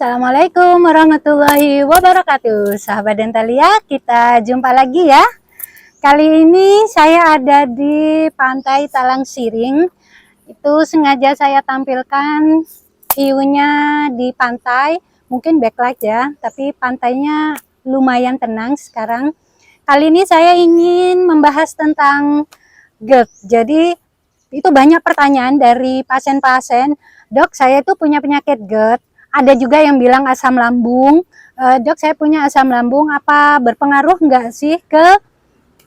Assalamualaikum warahmatullahi wabarakatuh. Sahabat Dentalia, kita jumpa lagi ya. Kali ini saya ada di Pantai Talang Siring. Itu sengaja saya tampilkan view-nya di pantai. Mungkin backlight ya, tapi pantainya lumayan tenang sekarang. Kali ini saya ingin membahas tentang GERD. Jadi itu banyak pertanyaan dari pasien-pasien, "Dok, saya itu punya penyakit GERD." Ada juga yang bilang asam lambung. "Dok, saya punya asam lambung, apa berpengaruh nggak sih ke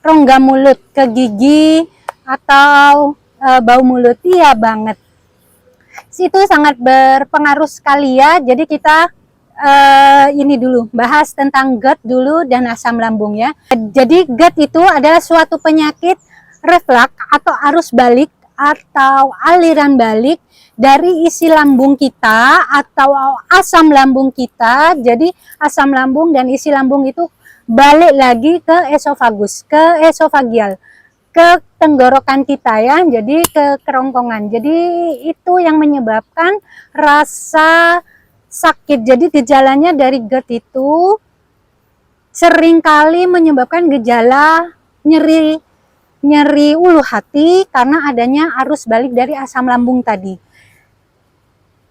rongga mulut, ke gigi atau bau mulut?" Iya banget. Itu sangat berpengaruh sekali ya. Jadi kita ini dulu bahas tentang GERD dulu dan asam lambung ya. Jadi GERD itu adalah suatu penyakit refleks atau arus balik atau aliran balik dari isi lambung kita atau asam lambung kita. Jadi asam lambung dan isi lambung itu balik lagi ke esofagus, ke esofagial, ke tenggorokan kita ya, jadi ke kerongkongan. Jadi itu yang menyebabkan rasa sakit. Jadi gejalanya dari GERD itu seringkali menyebabkan gejala nyeri ulu hati karena adanya arus balik dari asam lambung tadi.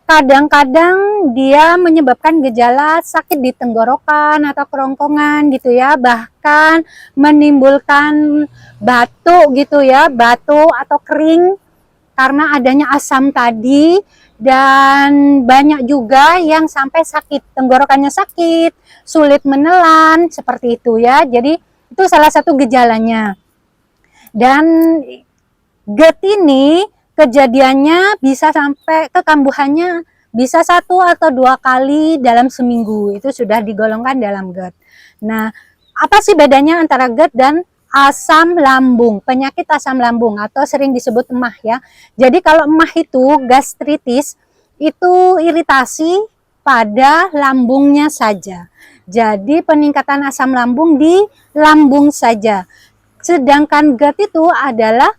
Kadang-kadang dia menyebabkan gejala sakit di tenggorokan atau kerongkongan gitu ya, bahkan menimbulkan batuk gitu ya, batuk atau kering karena adanya asam tadi. Dan banyak juga yang sampai sakit, tenggorokannya sakit, sulit menelan, seperti itu ya. Jadi itu salah satu gejalanya. Dan GERD ini kejadiannya bisa sampai kekambuhannya bisa 1 atau 2 kali dalam seminggu. Itu sudah digolongkan dalam GERD. Nah, apa sih bedanya antara GERD dan asam lambung, penyakit asam lambung atau sering disebut emah ya. Jadi kalau emah itu gastritis, itu iritasi pada lambungnya saja. Jadi peningkatan asam lambung di lambung saja. Sedangkan GERD itu adalah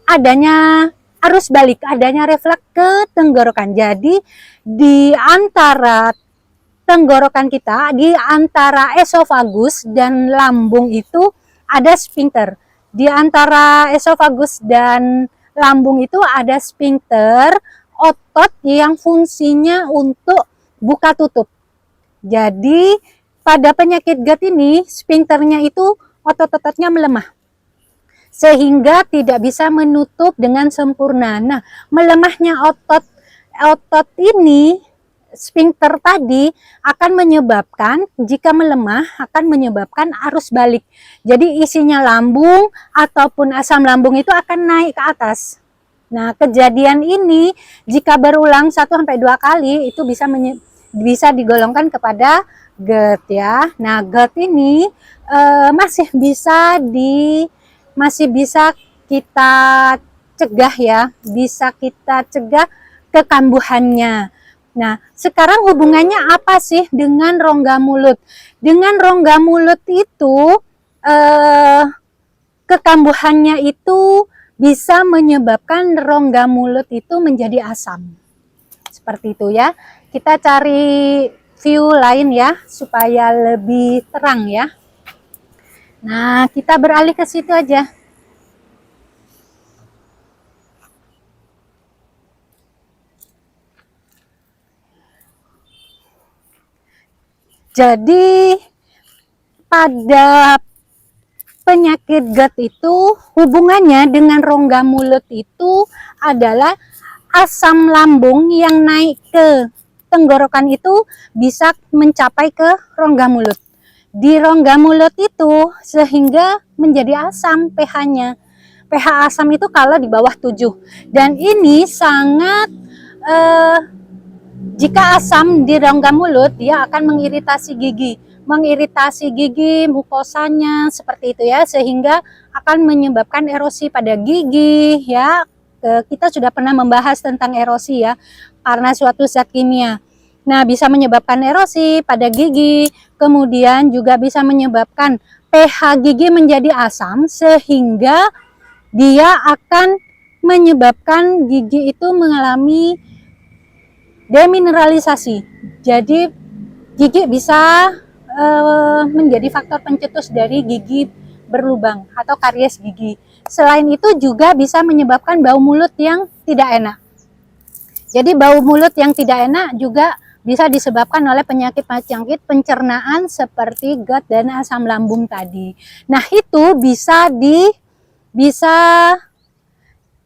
adanya arus balik, adanya refleks ke tenggorokan. Jadi di antara tenggorokan kita, di antara esofagus dan lambung itu ada sphincter. Di antara esofagus dan lambung itu ada sphincter, otot yang fungsinya untuk buka tutup. Jadi pada penyakit GERD ini sphincternya itu otot-ototnya melemah sehingga tidak bisa menutup dengan sempurna. Nah, melemahnya otot ini, sphincter tadi akan menyebabkan, jika melemah akan menyebabkan arus balik. Jadi isinya lambung ataupun asam lambung itu akan naik ke atas. Nah, kejadian ini jika berulang 1-2 kali itu bisa digolongkan kepada GERD ya. Nah, GERD ini masih bisa kita cegah ya, bisa kita cegah kekambuhannya. Nah, sekarang hubungannya apa sih dengan rongga mulut? Dengan rongga mulut itu kekambuhannya itu bisa menyebabkan rongga mulut itu menjadi asam. Seperti itu ya. Kita cari view lain ya supaya lebih terang ya. Nah, kita beralih ke situ aja. Jadi pada penyakit GERD itu hubungannya dengan rongga mulut itu adalah asam lambung yang naik ke tenggorokan itu bisa mencapai ke rongga mulut. Di rongga mulut itu sehingga menjadi asam pH-nya. pH asam itu kalau di bawah 7. Dan ini sangat jika asam di rongga mulut, dia akan mengiritasi gigi, mukosanya seperti itu ya, sehingga akan menyebabkan erosi pada gigi ya. Kita sudah pernah membahas tentang erosi ya, karena suatu zat kimia. Nah, bisa menyebabkan erosi pada gigi, kemudian juga bisa menyebabkan pH gigi menjadi asam sehingga dia akan menyebabkan gigi itu mengalami demineralisasi. Jadi gigi bisa menjadi faktor pencetus dari gigi berlubang atau karies gigi. Selain itu juga bisa menyebabkan bau mulut yang tidak enak. Jadi bau mulut yang tidak enak juga bisa disebabkan oleh penyakit-penyakit pencernaan seperti GERD dan asam lambung tadi. Nah, itu bisa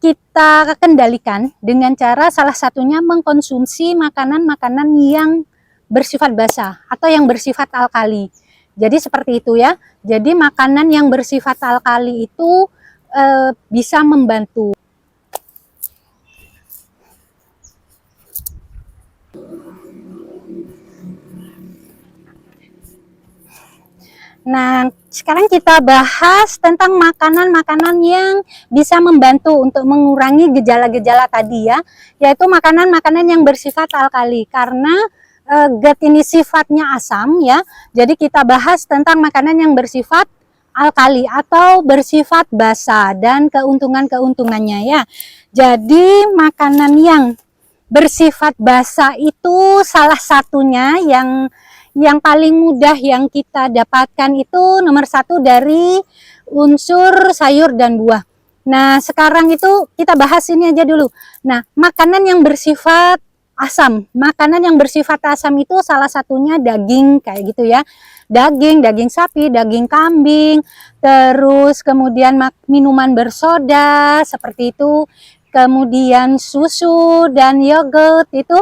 kita kendalikan dengan cara salah satunya mengkonsumsi makanan-makanan yang bersifat basah atau yang bersifat alkali. Jadi seperti itu ya. Jadi makanan yang bersifat alkali itu bisa membantu. Nah, sekarang kita bahas tentang makanan-makanan yang bisa membantu untuk mengurangi gejala-gejala tadi ya, yaitu makanan-makanan yang bersifat alkali. Karena GERD ini sifatnya asam ya, jadi kita bahas tentang makanan yang bersifat alkali atau bersifat basa dan keuntungan-keuntungannya ya. Jadi makanan yang bersifat basa itu salah satunya yang paling mudah yang kita dapatkan itu nomor satu dari unsur sayur dan buah. Nah, sekarang itu kita bahas ini aja dulu. Nah, makanan yang bersifat asam. Makanan yang bersifat asam itu salah satunya daging kayak gitu ya. Daging sapi, daging kambing, terus kemudian minuman bersoda seperti itu. Kemudian susu dan yogurt itu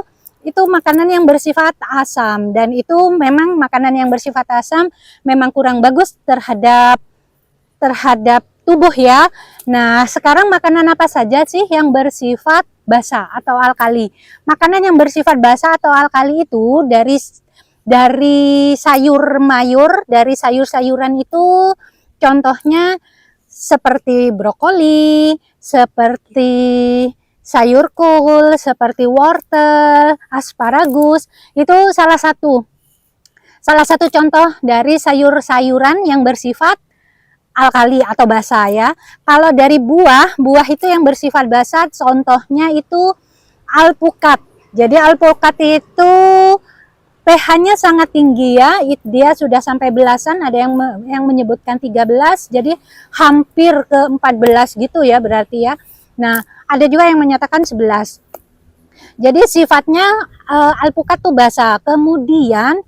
makanan yang bersifat asam, dan itu memang makanan yang bersifat asam memang kurang bagus terhadap tubuh ya. Nah, sekarang makanan apa saja sih yang bersifat basa atau alkali? Makanan yang bersifat basa atau alkali itu dari sayur mayur, dari sayur-sayuran itu contohnya seperti brokoli, seperti sayur kol, seperti wortel, asparagus, itu salah satu contoh dari sayur-sayuran yang bersifat alkali atau basa ya. Kalau dari buah itu yang bersifat basa contohnya itu alpukat. Jadi alpukat itu pH-nya sangat tinggi ya, dia sudah sampai belasan, ada yang menyebutkan 13, jadi hampir ke 14 gitu ya berarti ya. Nah, ada juga yang menyatakan 11. Jadi sifatnya alpukat tuh basa. Kemudian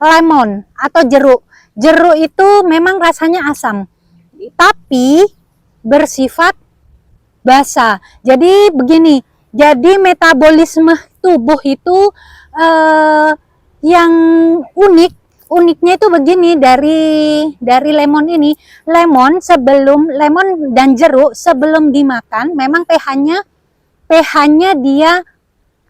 lemon atau jeruk. Jeruk itu memang rasanya asam, tapi bersifat basa. Jadi begini, jadi metabolisme tubuh itu yang uniknya itu begini, dari lemon ini. Lemon dan jeruk sebelum dimakan memang pH-nya dia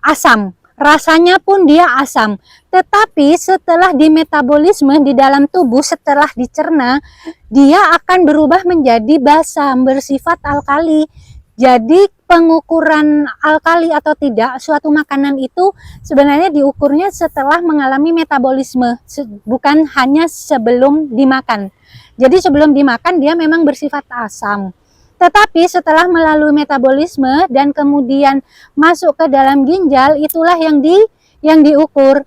asam, rasanya pun dia asam. Tetapi setelah dimetabolisme di dalam tubuh, setelah dicerna, dia akan berubah menjadi basa, bersifat alkali. Jadi pengukuran alkali atau tidak suatu makanan itu sebenarnya diukurnya setelah mengalami metabolisme, bukan hanya sebelum dimakan. Jadi sebelum dimakan dia memang bersifat asam. Tetapi setelah melalui metabolisme dan kemudian masuk ke dalam ginjal, itulah yang diukur.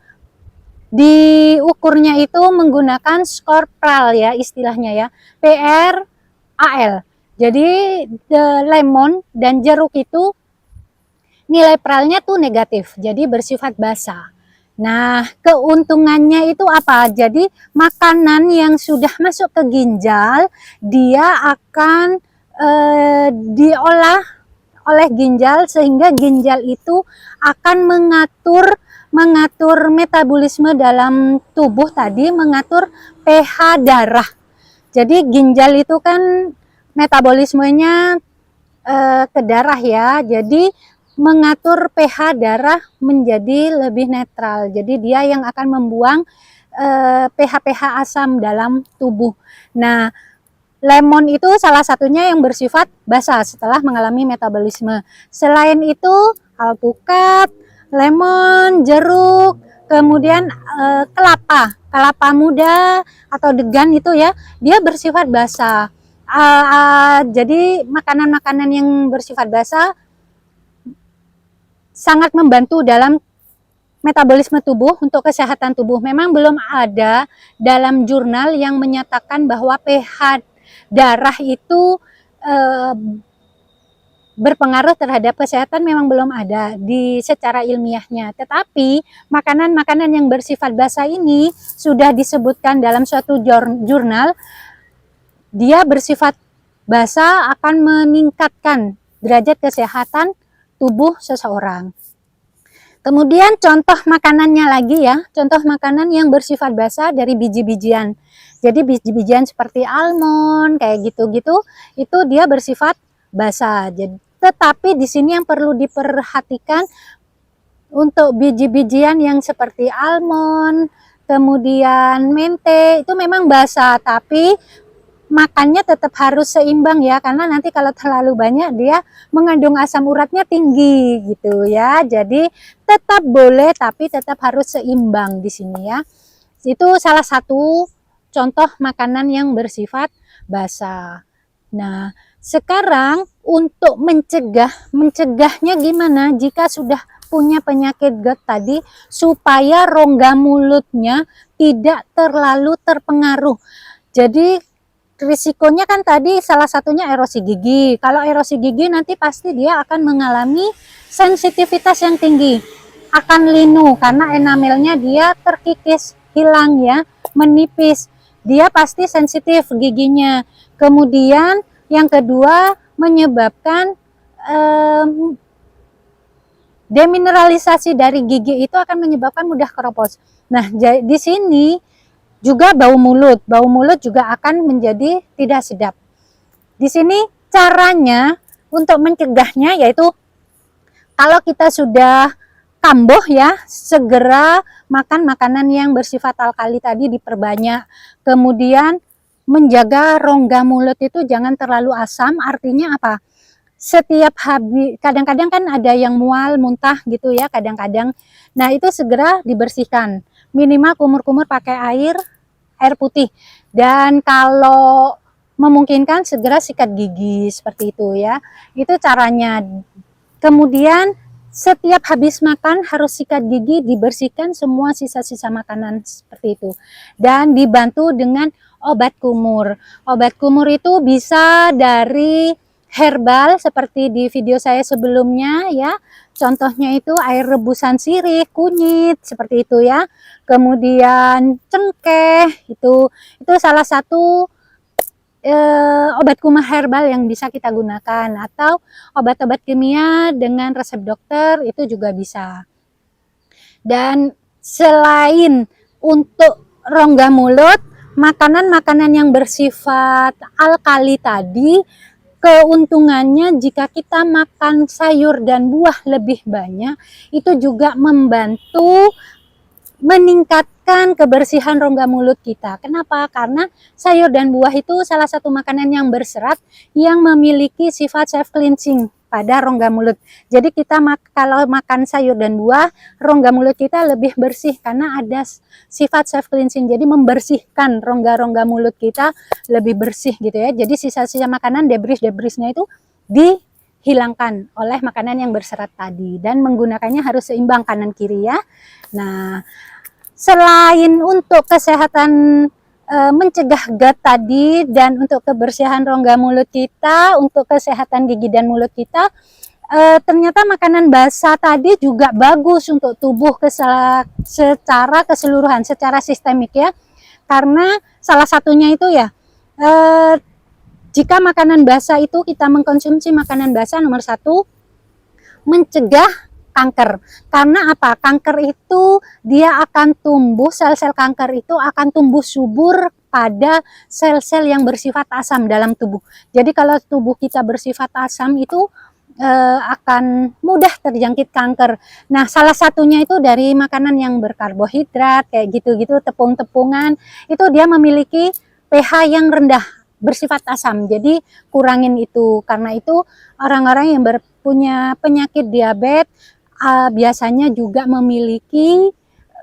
Diukurnya itu menggunakan skor PRAL ya istilahnya ya, PRAL. Jadi lemon dan jeruk itu nilai PRAL-nya tuh negatif, jadi bersifat basa. Nah, keuntungannya itu apa? Jadi makanan yang sudah masuk ke ginjal, dia akan diolah oleh ginjal sehingga ginjal itu akan mengatur metabolisme dalam tubuh tadi, mengatur pH darah. Jadi ginjal itu kan metabolismenya ke darah ya, jadi mengatur pH darah menjadi lebih netral. Jadi dia yang akan membuang pH-pH asam dalam tubuh. Nah, lemon itu salah satunya yang bersifat basa setelah mengalami metabolisme. Selain itu alpukat, lemon, jeruk, kemudian kelapa muda atau degan itu ya, dia bersifat basa. Jadi makanan-makanan yang bersifat basa sangat membantu dalam metabolisme tubuh untuk kesehatan tubuh. Memang belum ada dalam jurnal yang menyatakan bahwa pH darah itu berpengaruh terhadap kesehatan, memang belum ada di secara ilmiahnya. Tetapi makanan-makanan yang bersifat basa ini sudah disebutkan dalam suatu jurnal, dia bersifat basa akan meningkatkan derajat kesehatan tubuh seseorang. Kemudian contoh makanannya lagi ya, contoh makanan yang bersifat basa dari biji-bijian. Jadi biji-bijian seperti almond kayak gitu-gitu, itu dia bersifat basa. Tetapi di sini yang perlu diperhatikan untuk biji-bijian yang seperti almond, kemudian mente, itu memang basa, tapi makannya tetap harus seimbang ya, karena nanti kalau terlalu banyak dia mengandung asam uratnya tinggi gitu ya. Jadi tetap boleh tapi tetap harus seimbang di sini ya. Itu salah satu contoh makanan yang bersifat basa. Nah, sekarang untuk mencegahnya gimana jika sudah punya penyakit GERD tadi, supaya rongga mulutnya tidak terlalu terpengaruh. Jadi risikonya kan tadi salah satunya erosi gigi. Kalau erosi gigi nanti pasti dia akan mengalami sensitivitas yang tinggi, akan linu karena enamelnya dia terkikis, hilang ya, menipis. Dia pasti sensitif giginya. Kemudian yang kedua menyebabkan demineralisasi dari gigi, itu akan menyebabkan mudah keropos. Nah, di sini juga bau mulut juga akan menjadi tidak sedap. Di sini caranya untuk mencegahnya yaitu kalau kita sudah kambuh ya, segera makan makanan yang bersifat alkali tadi diperbanyak. Kemudian menjaga rongga mulut itu jangan terlalu asam, artinya apa? Setiap habis, kadang-kadang kan ada yang mual, muntah gitu ya kadang-kadang. Nah, itu segera dibersihkan. Minimal kumur-kumur pakai air putih, dan kalau memungkinkan segera sikat gigi seperti itu ya. Itu caranya. Kemudian setiap habis makan harus sikat gigi, dibersihkan semua sisa-sisa makanan seperti itu, dan dibantu dengan obat kumur. Obat kumur itu bisa dari herbal seperti di video saya sebelumnya ya. Contohnya itu air rebusan sirih, kunyit seperti itu ya. Kemudian cengkeh, itu salah satu obat kumur herbal yang bisa kita gunakan, atau obat-obat kimia dengan resep dokter itu juga bisa. Dan selain untuk rongga mulut, makanan-makanan yang bersifat alkali tadi, keuntungannya jika kita makan sayur dan buah lebih banyak, itu juga membantu meningkatkan kebersihan rongga mulut kita. Kenapa? Karena sayur dan buah itu salah satu makanan yang berserat yang memiliki sifat self cleansing pada rongga mulut. Jadi kita kalau makan sayur dan buah, rongga mulut kita lebih bersih karena ada sifat self cleansing. Jadi membersihkan rongga-rongga mulut kita lebih bersih gitu ya. Jadi sisa-sisa makanan, debris-debrisnya itu dihilangkan oleh makanan yang berserat tadi, dan menggunakannya harus seimbang kanan kiri ya. Nah, selain untuk kesehatan mencegah GERD tadi dan untuk kebersihan rongga mulut kita, untuk kesehatan gigi dan mulut kita, ternyata makanan basah tadi juga bagus untuk tubuh secara keseluruhan, secara sistemik ya. Karena salah satunya itu ya, jika makanan basah itu kita mengkonsumsi makanan basah, nomor satu mencegah kanker. Karena apa? Kanker itu dia akan tumbuh, sel-sel kanker itu akan tumbuh subur pada sel-sel yang bersifat asam dalam tubuh. Jadi kalau tubuh kita bersifat asam itu akan mudah terjangkit kanker. Nah, salah satunya itu dari makanan yang berkarbohidrat kayak gitu-gitu, tepung-tepungan, itu dia memiliki pH yang rendah, bersifat asam. Jadi kurangin itu. Karena itu orang-orang yang punya penyakit diabetes biasanya juga memiliki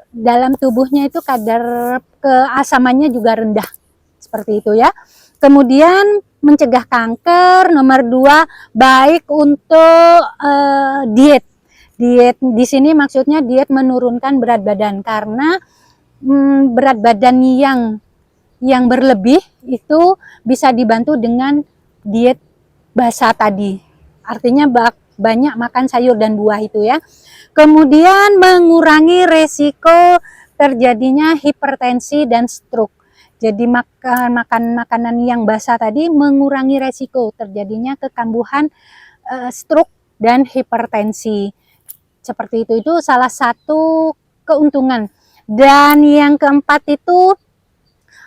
dalam tubuhnya itu kadar keasamannya juga rendah, seperti itu ya. Kemudian mencegah kanker, nomor 2 baik untuk diet. Diet di sini maksudnya diet menurunkan berat badan, karena berat badan yang berlebih itu bisa dibantu dengan diet basah tadi. Artinya banyak makan sayur dan buah itu ya. Kemudian mengurangi resiko terjadinya hipertensi dan stroke. Jadi makan makanan yang basah tadi mengurangi resiko terjadinya kekambuhan stroke dan hipertensi. Seperti itu salah satu keuntungan. Dan yang keempat itu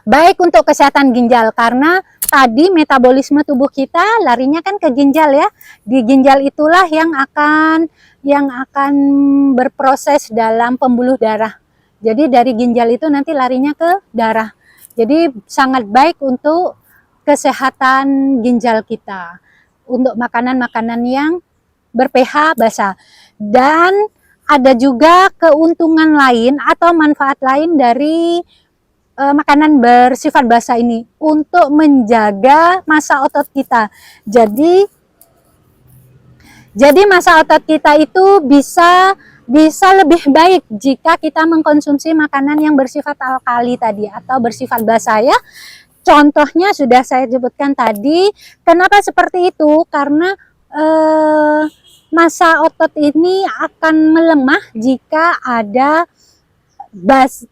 baik untuk kesehatan ginjal, karena tadi metabolisme tubuh kita larinya kan ke ginjal ya. Di ginjal itulah yang akan berproses dalam pembuluh darah. Jadi dari ginjal itu nanti larinya ke darah. Jadi sangat baik untuk kesehatan ginjal kita, untuk makanan-makanan yang ber-pH basah. Dan ada juga keuntungan lain atau manfaat lain dari makanan bersifat basah ini untuk menjaga massa otot kita. Jadi massa otot kita itu bisa lebih baik jika kita mengkonsumsi makanan yang bersifat alkali tadi atau bersifat basah ya. Contohnya sudah saya sebutkan tadi. Kenapa seperti itu? Karena massa otot ini akan melemah jika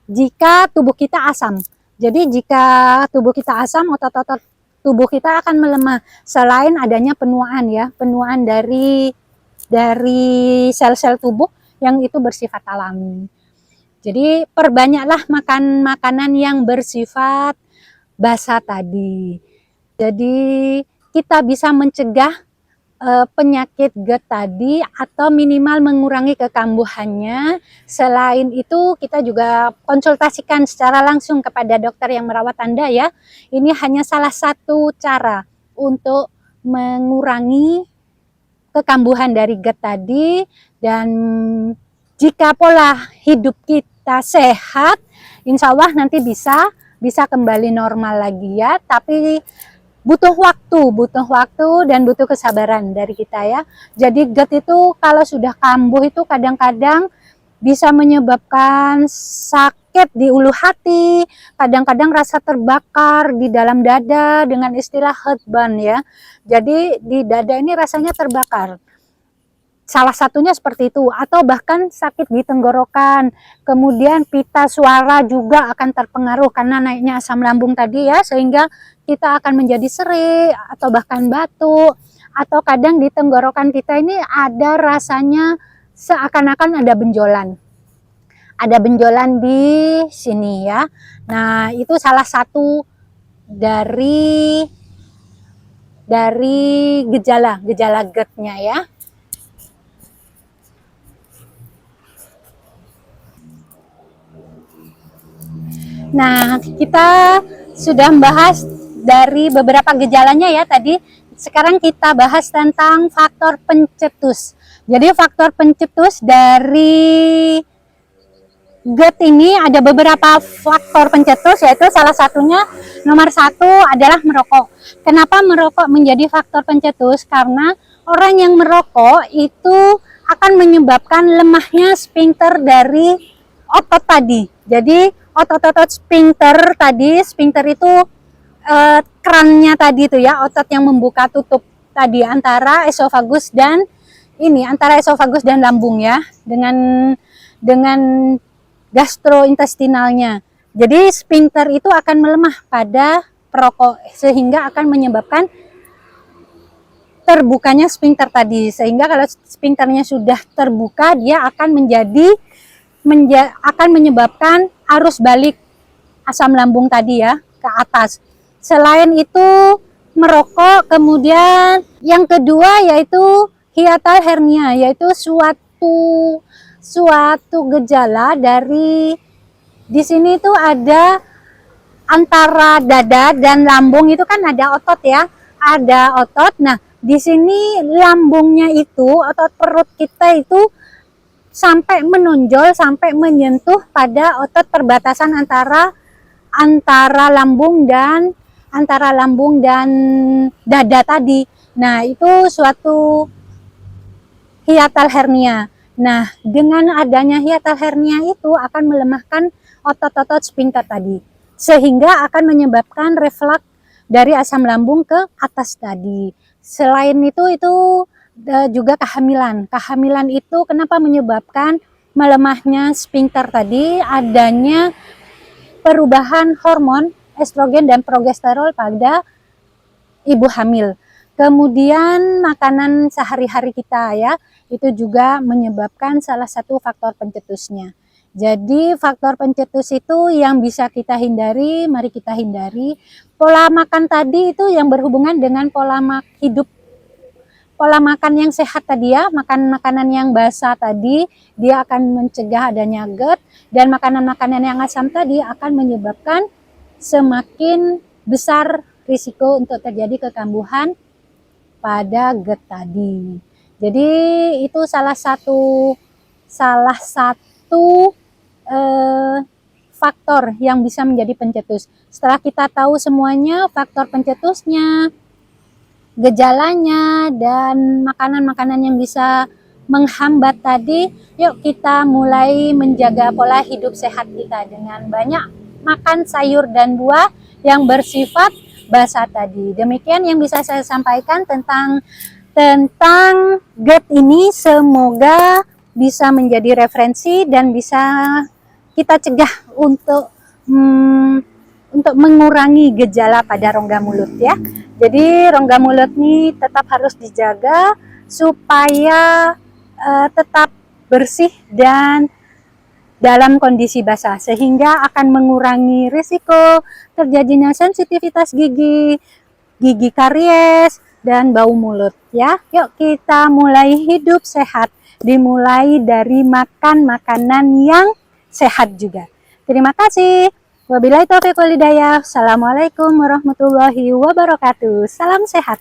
jika tubuh kita asam. Jadi jika tubuh kita asam, otot-otot tubuh kita akan melemah. Selain adanya penuaan ya, penuaan dari sel-sel tubuh yang itu bersifat alami. Jadi perbanyaklah makan makanan yang bersifat basah tadi. Jadi kita bisa mencegah penyakit GERD tadi atau minimal mengurangi kekambuhannya. Selain itu kita juga konsultasikan secara langsung kepada dokter yang merawat Anda ya. Ini hanya salah satu cara untuk mengurangi kekambuhan dari GERD tadi. Dan jika pola hidup kita sehat, insya Allah nanti bisa kembali normal lagi ya. Tapi butuh waktu dan butuh kesabaran dari kita ya. Jadi GERD itu kalau sudah kambuh itu kadang-kadang bisa menyebabkan sakit di ulu hati, kadang-kadang rasa terbakar di dalam dada dengan istilah heartburn ya. Jadi di dada ini rasanya terbakar. Salah satunya seperti itu, atau bahkan sakit di tenggorokan. Kemudian pita suara juga akan terpengaruh karena naiknya asam lambung tadi ya, sehingga kita akan menjadi serik atau bahkan batuk. Atau kadang di tenggorokan kita ini ada rasanya seakan-akan ada benjolan. Ada benjolan di sini ya. Nah, itu salah satu dari gejala GERD-nya ya. Nah, kita sudah membahas dari beberapa gejalanya ya tadi. Sekarang kita bahas tentang faktor pencetus. Jadi faktor pencetus dari GERD ini ada beberapa faktor pencetus, yaitu salah satunya nomor 1 adalah merokok. Kenapa merokok menjadi faktor pencetus? Karena orang yang merokok itu akan menyebabkan lemahnya sphincter dari otot tadi. Jadi otot-otot sphincter tadi, sphincter itu kerannya tadi itu ya, otot yang membuka tutup tadi antara esofagus dan lambung ya, dengan gastrointestinalnya. Jadi sphincter itu akan melemah pada perokok sehingga akan menyebabkan terbukanya sphincter tadi. Sehingga kalau sphincternya sudah terbuka, dia akan menyebabkan arus balik asam lambung tadi ya ke atas. Selain itu merokok, kemudian yang kedua yaitu hiatal hernia, yaitu suatu gejala dari di sini tuh ada antara dada dan lambung itu kan ada otot ya, ada otot. Nah, di sini lambungnya itu, otot perut kita itu sampai menonjol, sampai menyentuh pada otot perbatasan antara lambung dan dada tadi. Nah, itu suatu hiatal hernia. Nah, dengan adanya hiatal hernia itu akan melemahkan otot-otot sphincter tadi, sehingga akan menyebabkan reflux dari asam lambung ke atas tadi. Selain itu juga kehamilan. Kehamilan itu kenapa menyebabkan melemahnya sphincter tadi? Adanya perubahan hormon estrogen dan progesterol pada ibu hamil. Kemudian makanan sehari-hari kita ya, itu juga menyebabkan salah satu faktor pencetusnya. Jadi faktor pencetus itu yang bisa kita hindari, mari kita hindari. Pola makan tadi itu yang berhubungan dengan pola makan yang sehat tadi ya, makan makanan yang basah tadi, dia akan mencegah adanya GERD, dan makanan-makanan yang asam tadi akan menyebabkan semakin besar risiko untuk terjadi kekambuhan pada GERD tadi. Jadi itu salah satu faktor yang bisa menjadi pencetus. Setelah kita tahu semuanya faktor pencetusnya, gejalanya, dan makanan-makanan yang bisa menghambat tadi, yuk kita mulai menjaga pola hidup sehat kita dengan banyak makan sayur dan buah yang bersifat basah tadi. Demikian yang bisa saya sampaikan tentang GERD ini. Semoga bisa menjadi referensi dan bisa kita cegah untuk mengurangi gejala pada rongga mulut ya. Jadi rongga mulut ini tetap harus dijaga supaya tetap bersih dan dalam kondisi basah, sehingga akan mengurangi risiko terjadinya sensitivitas gigi karies, dan bau mulut ya. Yuk kita mulai hidup sehat, dimulai dari makan makanan yang sehat juga. Terima kasih. Wabillahi taufiq wal hidayah. Assalamualaikum warahmatullahi wabarakatuh. Salam sehat.